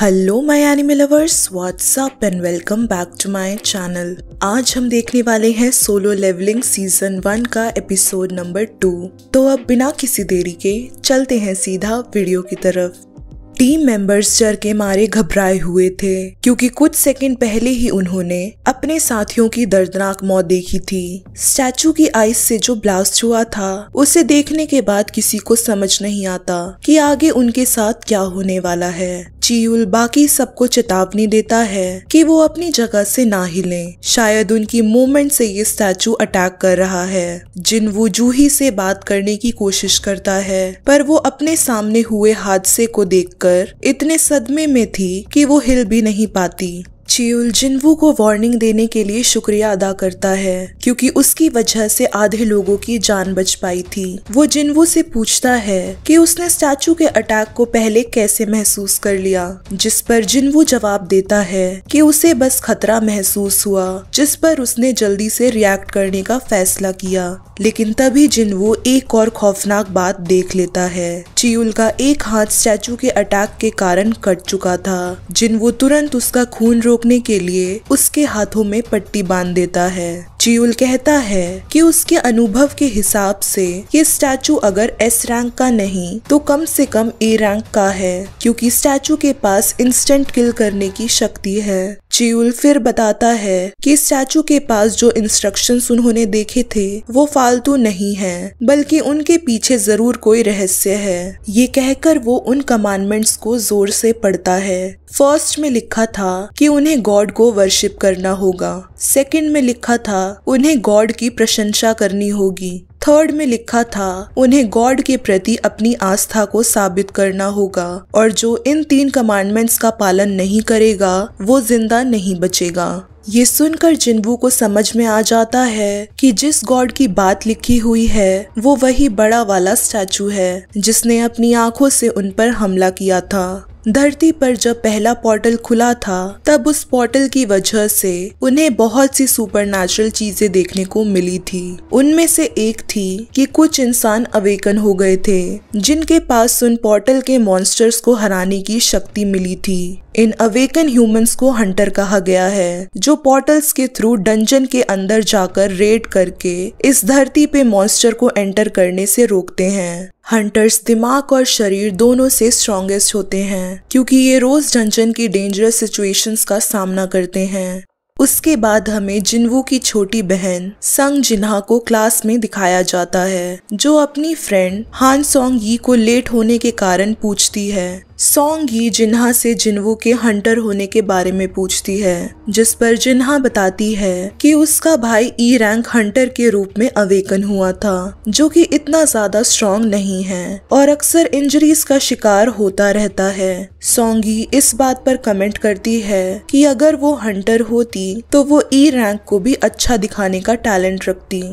Hello my anime lovers, what's up and welcome back to my channel. आज हम देखने वाले हैं सोलो लेवलिंग सीजन 1 का एपिसोड नंबर 2। तो अब बिना किसी देरी के चलते हैं सीधा वीडियो की तरफ। टीम मेंबर्स डर के मारे घबराए हुए थे क्योंकि कुछ सेकंड पहले ही उन्होंने अपने साथियों की दर्दनाक मौत देखी थी। स्टैचू की आइस से जो ब्लास्ट हुआ था उसे देखने के बाद किसी को समझ नहीं आता कि आगे उनके साथ क्या होने वाला है। चियुल बाकी सबको चेतावनी देता है कि वो अपनी जगह से ना हिलें। शायद उनकी मूवमेंट से ये स्टैचू अटैक कर रहा है। जिनवू जूही से बात करने की कोशिश करता है पर वो अपने सामने हुए हादसे को देखकर इतने सदमे में थी कि वो हिल भी नहीं पाती। चियुल जिनवू को वार्निंग देने के लिए शुक्रिया अदा करता है क्योंकि उसकी वजह से आधे लोगों की जान बच पाई थी। वो जिनवू से पूछता है कि उसने स्टैचू के अटैक को पहले कैसे महसूस कर लिया, जिस पर जिनवू जवाब देता है कि उसे बस खतरा महसूस हुआ, जिस पर उसने जल्दी से रिएक्ट करने का फैसला किया। लेकिन तभी जिनवू एक और खौफनाक बात देख लेता है। चियुल का एक हाथ स्टैचू के अटैक के कारण कट चुका था। जिनवू तुरंत उसका खून रोकने के लिए उसके हाथों में पट्टी बांध देता है। चियुल कहता है कि उसके अनुभव के हिसाब से ये स्टैचू अगर एस रैंक का नहीं तो कम से कम ए रैंक का है, क्योंकि स्टैचू के पास इंस्टेंट किल करने की शक्ति है। चियुल फिर बताता है कि स्टैचू के पास जो इंस्ट्रक्शंस उन्होंने देखे थे वो फालतू नहीं है, बल्कि उनके पीछे जरूर कोई रहस्य है। ये कहकर वो उन कमांडमेंट्स को जोर से पढ़ता है। फर्स्ट में लिखा था कि उन्हें गॉड को वर्शिप करना होगा। सेकंड में लिखा था उन्हें गॉड की प्रशंसा करनी होगी। थर्ड में लिखा था उन्हें गॉड के प्रति अपनी आस्था को साबित करना होगा, और जो इन 3 कमांडमेंट्स का पालन नहीं करेगा वो जिंदा नहीं बचेगा। ये सुनकर जिनवू को समझ में आ जाता है कि जिस गॉड की बात लिखी हुई है वो वही बड़ा वाला स्टैचू है जिसने अपनी आंखों से उन पर हमला किया था। धरती पर जब पहला पोर्टल खुला था तब उस पोर्टल की वजह से उन्हें बहुत सी सुपरनैचुरल चीजें देखने को मिली थी। उनमें से एक थी कि कुछ इंसान अवेकन हो गए थे जिनके पास उन पोर्टल के मॉन्स्टर्स को हराने की शक्ति मिली थी। इन अवेकन ह्यूमंस को हंटर कहा गया है, जो पोर्टल्स के थ्रू डंजन के अंदर जाकर रेड करके इस धरती पे मॉन्स्टर को एंटर करने से रोकते हैं। हंटर्स दिमाग और शरीर दोनों से स्ट्रॉन्गेस्ट होते हैं क्योंकि ये रोज डंजन की डेंजरस सिचुएशंस का सामना करते हैं। उसके बाद हमें जिनवू की छोटी बहन संग जिन्हा को क्लास में दिखाया जाता है, जो अपनी फ्रेंड हान सॉन्ग यी को लेट होने के कारण पूछती है। सॉन्ग यी जिन्हा से जिनवू के हंटर होने के बारे में पूछती है, जिस पर जिन्हा बताती है कि उसका भाई ई रैंक हंटर के रूप में अवेकन हुआ था, जो कि इतना ज्यादा स्ट्रॉन्ग नहीं है और अक्सर इंजरीज का शिकार होता रहता है। सॉन्ग यी इस बात पर कमेंट करती है कि अगर वो हंटर होती तो वो ई रैंक को भी अच्छा दिखाने का टैलेंट रखती।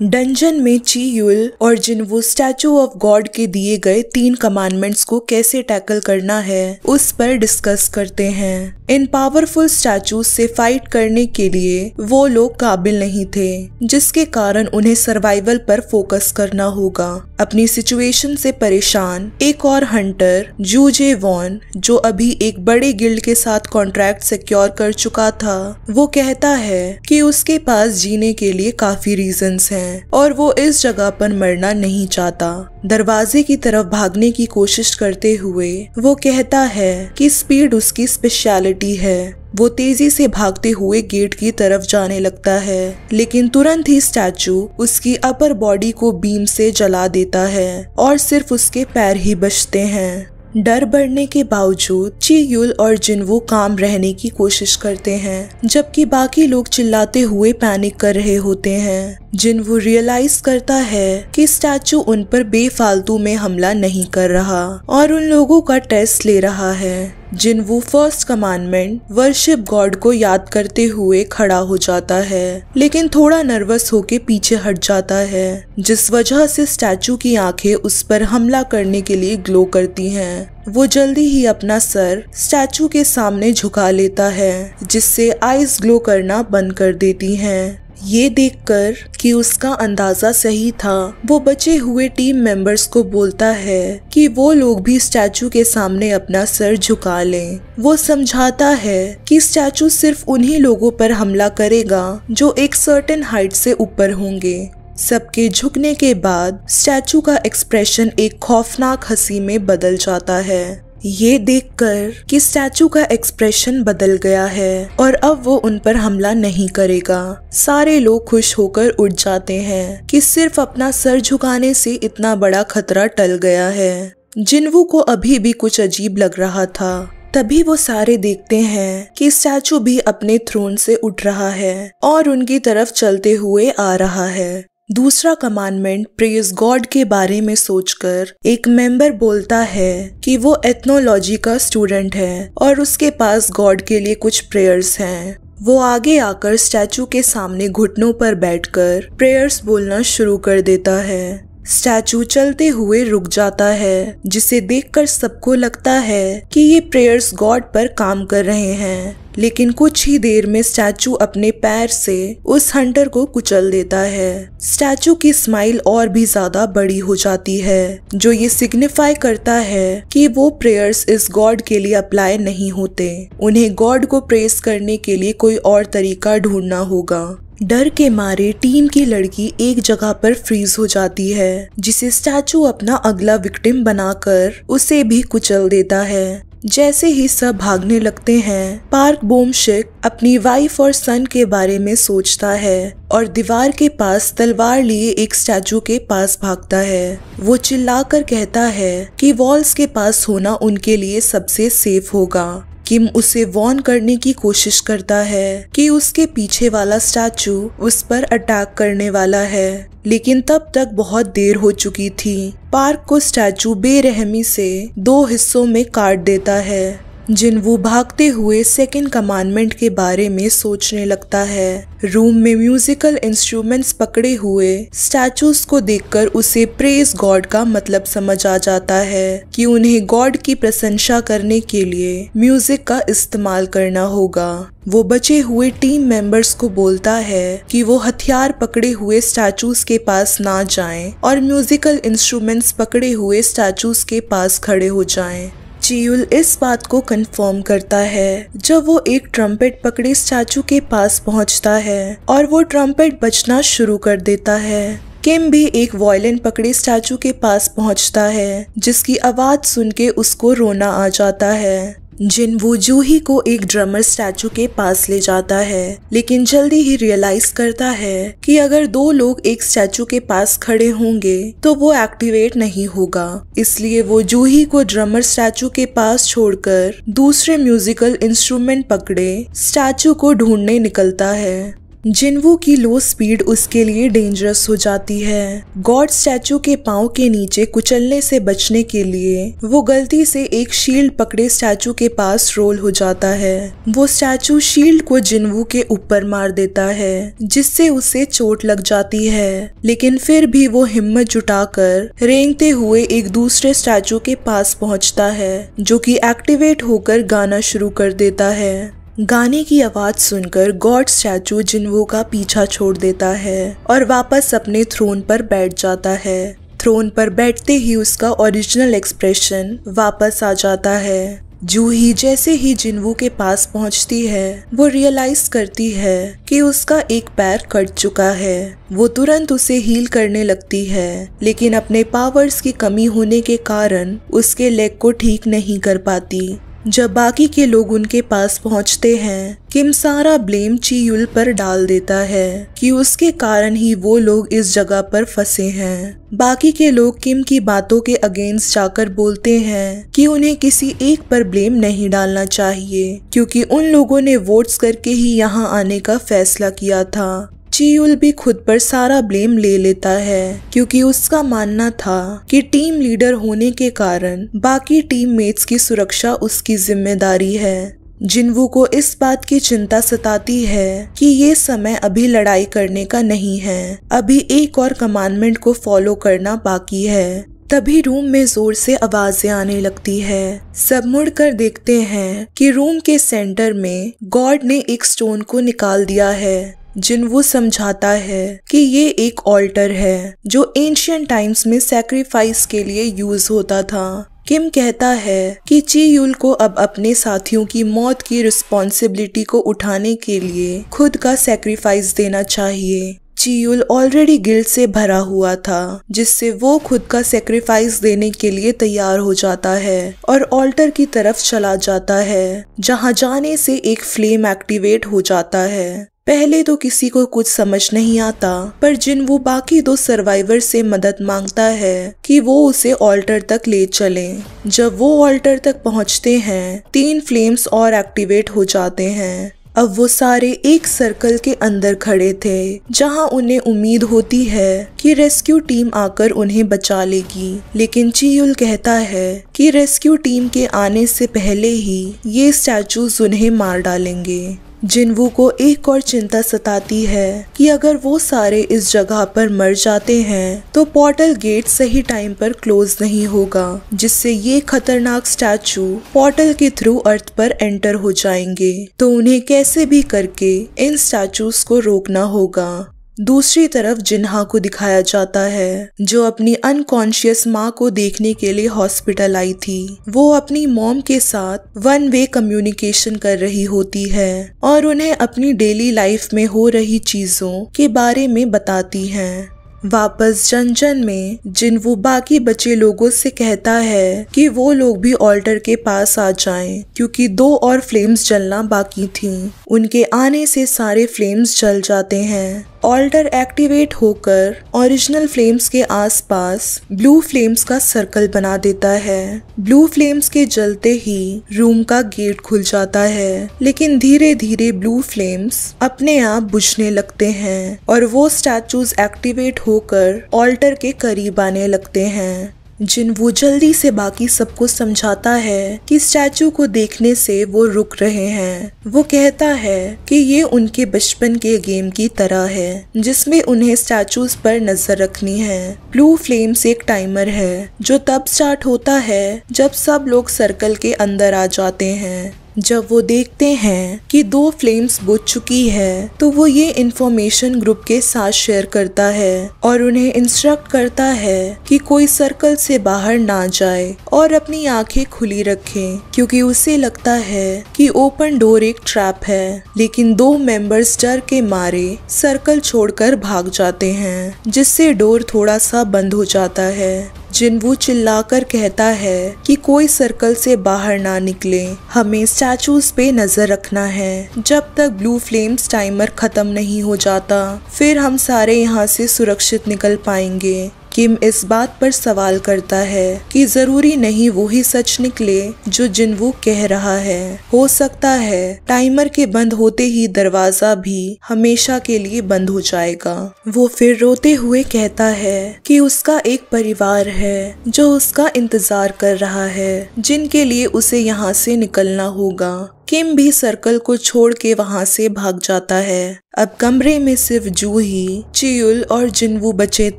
डंजन में चियुल और जिनवू स्टैचू ऑफ गॉड के दिए गए 3 कमांडमेंट्स को कैसे टैकल करना है उस पर डिस्कस करते हैं। इन पावरफुल स्टैचूज से फाइट करने के लिए वो लोग काबिल नहीं थे, जिसके कारण उन्हें सर्वाइवल पर फोकस करना होगा। अपनी सिचुएशन से परेशान एक और हंटर जू जे वॉन, जो अभी एक बड़े गिल्ड के साथ कॉन्ट्रैक्ट सिक्योर कर चुका था, वो कहता है कि उसके पास जीने के लिए काफी रीजंस हैं और वो इस जगह पर मरना नहीं चाहता। दरवाजे की तरफ भागने की कोशिश करते हुए वो कहता है कि स्पीड उसकी स्पेशलिटी है। वो तेजी से भागते हुए गेट की तरफ जाने लगता है, लेकिन तुरंत ही स्टैचू उसकी अपर बॉडी को बीम से जला देता है और सिर्फ उसके पैर ही बचते हैं। डर बढ़ने के बावजूद चियुल और जिनवू काम रहने की कोशिश करते हैं, जबकि बाकी लोग चिल्लाते हुए पैनिक कर रहे होते हैं। जिनवू रियलाइज करता है कि स्टैचू उन पर बेफालतू में हमला नहीं कर रहा और उन लोगों का टेस्ट ले रहा है। जिनवू फर्स्ट कमांडमेंट वर्शिप गॉड को याद करते हुए खड़ा हो जाता है, लेकिन थोड़ा नर्वस होके पीछे हट जाता है, जिस वजह से स्टैचू की आंखें उस पर हमला करने के लिए ग्लो करती हैं। वो जल्दी ही अपना सर स्टैचू के सामने झुका लेता है, जिससे आईज ग्लो करना बंद कर देती हैं। ये देखकर कि उसका अंदाजा सही था, वो बचे हुए टीम मेंबर्स को बोलता है कि वो लोग भी स्टैचू के सामने अपना सर झुका लें। वो समझाता है कि स्टैचू सिर्फ उन्हीं लोगों पर हमला करेगा जो एक सर्टेन हाइट से ऊपर होंगे। सबके झुकने के बाद स्टैचू का एक्सप्रेशन एक खौफनाक हंसी में बदल जाता है। ये देखकर कि स्टैचू का एक्सप्रेशन बदल गया है और अब वो उन पर हमला नहीं करेगा, सारे लोग खुश होकर उठ जाते हैं कि सिर्फ अपना सर झुकाने से इतना बड़ा खतरा टल गया है। जिनवू को अभी भी कुछ अजीब लग रहा था। तभी वो सारे देखते हैं कि स्टैचू भी अपने थ्रोन से उठ रहा है और उनकी तरफ चलते हुए आ रहा है। दूसरा कमांडमेंट प्रेज गॉड के बारे में सोचकर एक मेंबर बोलता है कि वो एथनोलॉजी का स्टूडेंट है और उसके पास गॉड के लिए कुछ प्रेयर्स हैं। वो आगे आकर स्टैचू के सामने घुटनों पर बैठकर प्रेयर्स बोलना शुरू कर देता है। स्टैचू चलते हुए रुक जाता है, जिसे देखकर सबको लगता है कि ये प्रेयर्स गॉड पर काम कर रहे हैं। लेकिन कुछ ही देर में स्टैचू अपने पैर से उस हंटर को कुचल देता है। स्टैचू की स्माइल और भी ज्यादा बड़ी हो जाती है, जो ये सिग्निफाई करता है कि वो प्रेयर्स इस गॉड के लिए अप्लाई नहीं होते। उन्हें गॉड को प्रेस करने के लिए कोई और तरीका ढूंढना होगा। डर के मारे टीम की लड़की एक जगह पर फ्रीज हो जाती है, जिसे स्टैचू अपना अगला विक्टिम बनाकर उसे भी कुचल देता है। जैसे ही सब भागने लगते हैं, पार्क बोम-शिक अपनी वाइफ और सन के बारे में सोचता है और दीवार के पास तलवार लिए एक स्टैचू के पास भागता है। वो चिल्लाकर कहता है कि वॉल्स के पास होना उनके लिए सबसे सेफ होगा। किम उसे वॉर्न करने की कोशिश करता है कि उसके पीछे वाला स्टैचू उस पर अटैक करने वाला है, लेकिन तब तक बहुत देर हो चुकी थी। पार्क को स्टैचू बेरहमी से 2 हिस्सों में काट देता है। जिनवू भागते हुए सेकंड कमांडमेंट के बारे में सोचने लगता है। रूम में म्यूजिकल इंस्ट्रूमेंट्स पकड़े हुए स्टैचूज को देखकर उसे प्रेज गॉड का मतलब समझ आ जाता है कि उन्हें गॉड की प्रशंसा करने के लिए म्यूजिक का इस्तेमाल करना होगा। वो बचे हुए टीम मेंबर्स को बोलता है कि वो हथियार पकड़े हुए स्टैचूज के पास ना जाएं और म्यूजिकल इंस्ट्रूमेंट्स पकड़े हुए स्टैचूज के पास खड़े हो जाएं। चियुल इस बात को कंफर्म करता है जब वो एक ट्रम्पेट पकड़े स्टैचू के पास पहुंचता है और वो ट्रम्पेट बजना शुरू कर देता है। किम भी एक वायलिन पकड़े स्टैचू के पास पहुंचता है, जिसकी आवाज सुन के उसको रोना आ जाता है। जिनवू जूही को एक ड्रमर स्टैचू के पास ले जाता है, लेकिन जल्दी ही रियलाइज करता है कि अगर 2 लोग एक स्टैचू के पास खड़े होंगे तो वो एक्टिवेट नहीं होगा। इसलिए वो जूही को ड्रमर स्टैचू के पास छोड़कर दूसरे म्यूजिकल इंस्ट्रूमेंट पकड़े स्टैचू को ढूंढने निकलता है। जिनवू की लो स्पीड उसके लिए डेंजरस हो जाती है। गॉड स्टैचू के पांव के नीचे कुचलने से बचने के लिए वो गलती से एक शील्ड पकड़े स्टैचू के पास रोल हो जाता है। वो स्टैचू शील्ड को जिनवू के ऊपर मार देता है, जिससे उसे चोट लग जाती है, लेकिन फिर भी वो हिम्मत जुटाकर रेंगते हुए एक दूसरे स्टैचू के पास पहुंचता है, जो कि एक्टिवेट होकर गाना शुरू कर देता है। गाने की आवाज सुनकर गॉड स्टैचू जिनवू का पीछा छोड़ देता है और वापस अपने थ्रोन पर बैठ जाता है। थ्रोन पर बैठते ही उसका ओरिजिनल एक्सप्रेशन वापस आ जाता है। जूही जैसे ही जिनवू के पास पहुंचती है, वो रियलाइज करती है कि उसका एक पैर कट चुका है। वो तुरंत उसे हील करने लगती है, लेकिन अपने पावर्स की कमी होने के कारण उसके लेग को ठीक नहीं कर पाती। जब बाकी के लोग उनके पास पहुंचते हैं, किम सारा ब्लेम चियुल पर डाल देता है कि उसके कारण ही वो लोग इस जगह पर फंसे हैं। बाकी के लोग किम की बातों के अगेंस्ट जाकर बोलते हैं कि उन्हें किसी एक पर ब्लेम नहीं डालना चाहिए, क्योंकि उन लोगों ने वोट्स करके ही यहाँ आने का फैसला किया था। चियुल भी खुद पर सारा ब्लेम ले लेता है, क्योंकि उसका मानना था कि टीम लीडर होने के कारण बाकी टीममेट्स की सुरक्षा उसकी जिम्मेदारी है। जिनवू को इस बात की चिंता सताती है कि ये समय अभी लड़ाई करने का नहीं है, अभी एक और कमांडमेंट को फॉलो करना बाकी है। तभी रूम में जोर से आवाजें आने लगती है। सब मुड़कर देखते हैं कि रूम के सेंटर में गॉड ने एक स्टोन को निकाल दिया है, जिनवू समझाता है कि ये एक ऑल्टर है जो एंशियंट टाइम्स में सैक्रिफाइस के लिए यूज होता था। किम कहता है कि चीयुल को अब अपने साथियों की मौत की रिस्पॉन्सिबिलिटी को उठाने के लिए खुद का सैक्रिफाइस देना चाहिए। चीयुल ऑलरेडी गिल्ट से भरा हुआ था, जिससे वो खुद का सैक्रिफाइस देने के लिए तैयार हो जाता है और ऑल्टर की तरफ चला जाता है, जहां जाने से एक फ्लेम एक्टिवेट हो जाता है। पहले तो किसी को कुछ समझ नहीं आता, पर जिनवू बाकी 2 सर्वाइवर से मदद मांगता है कि वो उसे ऑल्टर तक ले चलें। जब वो ऑल्टर तक पहुंचते हैं, 3 फ्लेम्स और एक्टिवेट हो जाते हैं। अब वो सारे एक सर्कल के अंदर खड़े थे, जहां उन्हें उम्मीद होती है कि रेस्क्यू टीम आकर उन्हें बचा लेगी, लेकिन चीयुल कहता है कि रेस्क्यू टीम के आने से पहले ही ये स्टैचूज उन्हें मार डालेंगे। जिनवू को एक और चिंता सताती है कि अगर वो सारे इस जगह पर मर जाते हैं तो पोर्टल गेट सही टाइम पर क्लोज नहीं होगा, जिससे ये खतरनाक स्टैचू पोर्टल के थ्रू अर्थ पर एंटर हो जाएंगे। तो उन्हें कैसे भी करके इन स्टैचूज को रोकना होगा। दूसरी तरफ जिन्हा को दिखाया जाता है, जो अपनी अनकॉन्शियस माँ को देखने के लिए हॉस्पिटल आई थी। वो अपनी मॉम के साथ 1 वे कम्युनिकेशन कर रही होती है और उन्हें अपनी डेली लाइफ में हो रही चीजों के बारे में बताती है। वापस जंजन में जिनवू बाकी बचे लोगों से कहता है कि वो लोग भी ऑल्टर के पास आ जाएं, क्योंकि 2 और फ्लेम्स जलना बाकी थीं। उनके आने से सारे फ्लेम्स जल जाते हैं। ऑल्टर एक्टिवेट होकर ओरिजिनल फ्लेम्स के आसपास ब्लू फ्लेम्स का सर्कल बना देता है। ब्लू फ्लेम्स के जलते ही रूम का गेट खुल जाता है, लेकिन धीरे धीरे ब्लू फ्लेम्स अपने आप बुझने लगते हैं और वो स्टैचूज एक्टिवेट होकर ऑल्टर के करीब आने लगते हैं। जिनवू जल्दी से बाकी सबको समझाता है कि स्टैचू को देखने से वो रुक रहे हैं। वो कहता है कि ये उनके बचपन के गेम की तरह है, जिसमें उन्हें स्टैचूज पर नजर रखनी है। ब्लू फ्लेम्स एक टाइमर है जो तब स्टार्ट होता है जब सब लोग सर्कल के अंदर आ जाते हैं। जब वो देखते हैं कि 2 फ्लेम्स बुझ चुकी है, तो वो ये इन्फॉर्मेशन ग्रुप के साथ शेयर करता है और उन्हें इंस्ट्रक्ट करता है कि कोई सर्कल से बाहर ना जाए और अपनी आंखें खुली रखें, क्योंकि उसे लगता है कि ओपन डोर एक ट्रैप है। लेकिन 2 मेंबर्स डर के मारे सर्कल छोड़कर भाग जाते हैं, जिससे डोर थोड़ा सा बंद हो जाता है। जिनवू चिल्लाकर कहता है कि कोई सर्कल से बाहर ना निकले, हमें स्टैचूज पे नजर रखना है जब तक ब्लू फ्लेम्स टाइमर खत्म नहीं हो जाता, फिर हम सारे यहाँ से सुरक्षित निकल पाएंगे। किम इस बात पर सवाल करता है कि जरूरी नहीं वो ही सच निकले जो जिनवू कह रहा है। हो सकता है टाइमर के बंद होते ही दरवाजा भी हमेशा के लिए बंद हो जाएगा। वो फिर रोते हुए कहता है कि उसका एक परिवार है जो उसका इंतजार कर रहा है, जिनके लिए उसे यहाँ से निकलना होगा। किम भी सर्कल को छोड़ के वहाँ से भाग जाता है। अब कमरे में सिर्फ जूही, चियुल और जिनवू बचे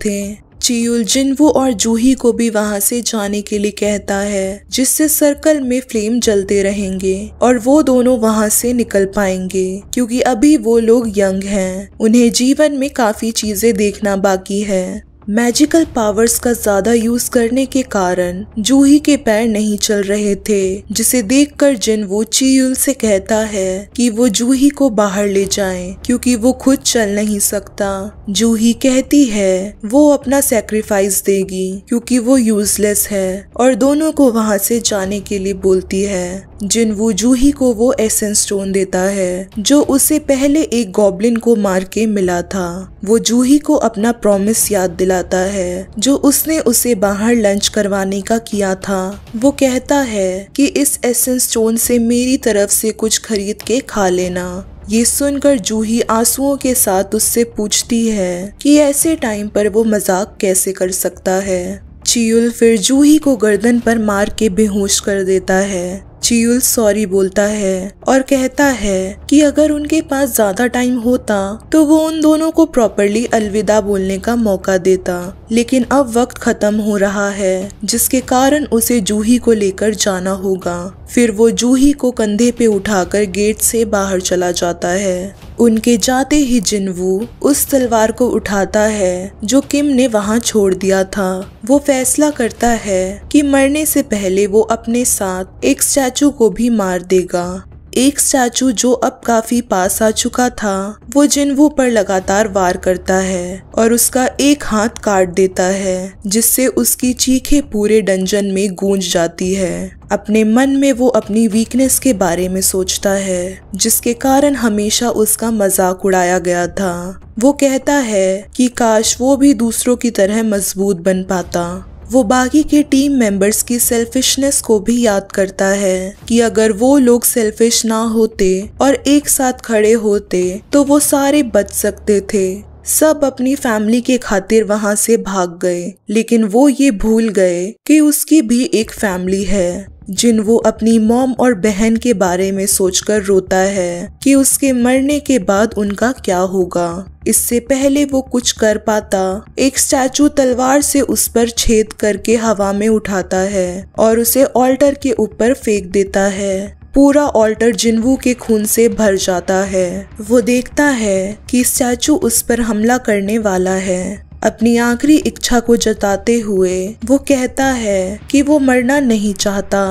थे। चियुल जिनवू और जूही को भी वहां से जाने के लिए कहता है, जिससे सर्कल में फ्लेम जलते रहेंगे और वो दोनों वहां से निकल पाएंगे, क्योंकि अभी वो लोग यंग हैं। उन्हें जीवन में काफी चीजें देखना बाकी है। मैजिकल पावर्स का ज्यादा यूज करने के कारण जूही के पैर नहीं चल रहे थे, जिसे देखकर जिनवू चियुल से कहता है कि वो जूही को बाहर ले जाएं, क्योंकि वो खुद चल नहीं सकता। जूही कहती है वो अपना सैक्रिफाइस देगी क्योंकि वो यूजलेस है, और दोनों को वहां से जाने के लिए बोलती है। जिनवू जूही को वो एसेंस स्टोन देता है जो उसे पहले एक गॉब्लिन को मार के मिला था। वो जूही को अपना प्रॉमिस याद दिलाता है जो उसने उसे बाहर लंच करवाने का किया था। वो कहता है कि इस एसेंस स्टोन से मेरी तरफ से कुछ खरीद के खा लेना। ये सुनकर जूही आंसुओं के साथ उससे पूछती है कि ऐसे टाइम पर वो मजाक कैसे कर सकता है। चियुल फिर जूही को गर्दन पर मार के बेहोश कर देता है। चियूल सॉरी बोलता है और कहता है कि अगर उनके पास ज्यादा टाइम होता तो वो उन दोनों को प्रॉपरली अलविदा बोलने का मौका देता, लेकिन अब वक्त खत्म हो रहा है जिसके कारण उसे जूही को लेकर जाना होगा। फिर वो जूही को कंधे पे उठाकर गेट से बाहर चला जाता है। उनके जाते ही जिनवू उस तलवार को उठाता है जो किम ने वहां छोड़ दिया था। वो फैसला करता है कि मरने से पहले वो अपने साथ एक स्टैचू को भी मार देगा। एक स्टैचू जो अब काफी पास आ चुका था वो जिनवू पर लगातार वार करता है और उसका एक हाथ काट देता है, जिससे उसकी चीखें पूरे डंजन में गूंज जाती है। अपने मन में वो अपनी वीकनेस के बारे में सोचता है जिसके कारण हमेशा उसका मजाक उड़ाया गया था। वो कहता है कि काश वो भी दूसरों की तरह मजबूत बन पाता। वो बाकी के टीम मेंबर्स की सेल्फिशनेस को भी याद करता है कि अगर वो लोग सेल्फिश ना होते और एक साथ खड़े होते तो वो सारे बच सकते थे। सब अपनी फैमिली के खातिर वहां से भाग गए, लेकिन वो ये भूल गए कि उसकी भी एक फैमिली है। जिनवू अपनी मॉम और बहन के बारे में सोचकर रोता है कि उसके मरने के बाद उनका क्या होगा। इससे पहले वो कुछ कर पाता, एक स्टैचू तलवार से उस पर छेद करके हवा में उठाता है और उसे ऑल्टर के ऊपर फेंक देता है। पूरा ऑल्टर जिनवू के खून से भर जाता है। वो देखता है कि स्टैचू उस पर हमला करने वाला है। अपनी आखिरी इच्छा को जताते हुए वो कहता है कि वो मरना नहीं चाहता।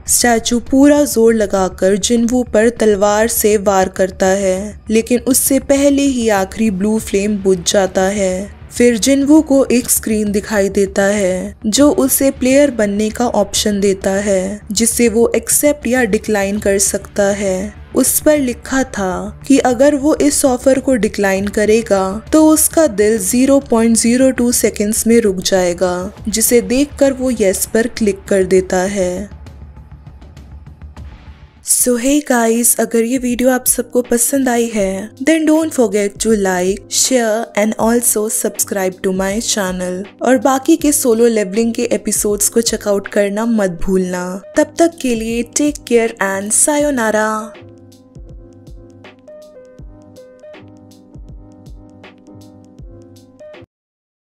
स्टैचू पूरा जोर लगाकर जिनवू पर तलवार से वार करता है, लेकिन उससे पहले ही आखिरी ब्लू फ्लेम बुझ जाता है। फिर जिनवू को एक स्क्रीन दिखाई देता है जो उसे प्लेयर बनने का ऑप्शन देता है, जिसे वो एक्सेप्ट या डिक्लाइन कर सकता है। उस पर लिखा था कि अगर वो इस ऑफर को डिक्लाइन करेगा तो उसका दिल 0.02 सेकंड्स में रुक जाएगा, जिसे देखकर वो येस पर क्लिक कर देता है। सो हे गाइस, अगर ये वीडियो आप सबको पसंद आई है then don't forget to like, share and also subscribe to my channel. और बाकी के सोलो लेवलिंग के एपिसोड्स को चेकआउट करना मत भूलना। तब तक के लिए टेक केयर एंड सायोनारा।